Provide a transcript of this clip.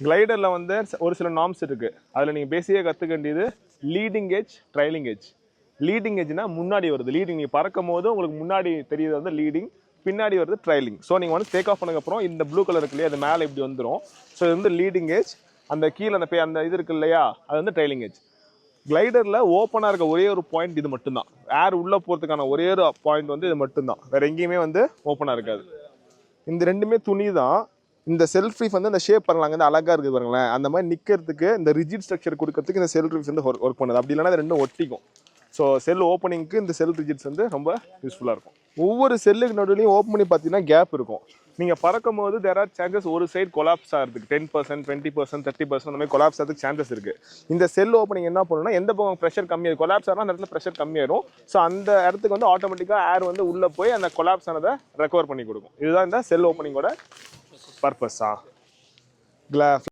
கிளைடரில் வந்து ஒரு சில நார்ம்ஸ் இருக்குது. அதில் நீங்கள் பேசிக்காக கற்றுக்க வேண்டியது leading edge, trailing edge. Leading எட்ஜ்னா முன்னாடி வருது. லீடிங் நீங்கள் பறக்கும் போது உங்களுக்கு முன்னாடி தெரியுது வந்து லீடிங், பின்னாடி வருது ட்ரைலிங். ஸோ நீங்கள் வந்து டேக் ஆஃப் பண்ணதுக்கப்புறம் இந்த ப்ளூ கலர் இருக்கு இல்லையா, அது மேலே இப்படி வந்துடும். ஸோ இது வந்து லீடிங் எட்ஜ். அந்த கீழே அந்த இது இருக்கு இல்லையா, அது வந்து ட்ரைலிங் எட்ஜ். கிளைடரில் ஓப்பனாக இருக்க ஒரே ஒரு பாயிண்ட் இது மட்டும்தான். ஏர் உள்ளே போகிறதுக்கான ஒரே ஒரு பாயிண்ட் வந்து இது மட்டும்தான். வேறு எங்கேயுமே வந்து ஓப்பனாக இருக்காது. இந்த ரெண்டுமே துணி தான். இந்த செல்ஃப் ரீஃப் வந்து இந்த ஷேப் பண்ணலாங்க, இந்த அழகாக இருக்குது பாருங்களேன். அந்த மாதிரி நிற்கிறதுக்கு இந்த ரிஜிட் ஸ்ட்ரக்சர் கொடுக்கறதுக்கு இந்த செல்ஃப் ரீஃப் வந்து ஒர்க் பண்ணுது. அப்படி இல்லைனா இது ரெண்டும் ஒட்டிக்கும். ஸோ செல் ஓப்பனிங்க்கு இந்த செல் ரிஜிட்ஸ் வந்து ரொம்ப யூஸ்ஃபுல்லாக இருக்கும். ஒவ்வொரு செல்லுக்கு நடுவுலையும் ஓப்பன் பண்ணி பார்த்தீங்கன்னா கேப் இருக்கும். நீங்கள் பறக்கும் போது தேர் ஆர் சான்சஸ் ஒரு சைடு கொலாப்ஸ் ஆகிறதுக்கு 10%, 20%, 30% அந்த மாதிரி கொலாப்ஸ் ஆகிறதுக்கு சான்சஸ் இருக்குது. இந்த செல் ஓப்பனிங் என்ன பண்ணணும்னா, எந்த பக்கம் ப்ரெஷர் கம்மியாகும், கொலாப்ஸ் ஆனால் அந்த இடத்துல ப்ரெஷர் கம்மியாயிடும். ஸோ அந்த இடத்துக்கு வந்து ஆட்டோமேட்டிக்காக ஏர் வந்து உள்ளே போய் அந்த கொலாப்ஸ் ஆனதை ரெக்கவர் பண்ணி கொடுக்கும். இதுதான் இந்த செல் ஓப்பனிங்கோட பர்பஸா.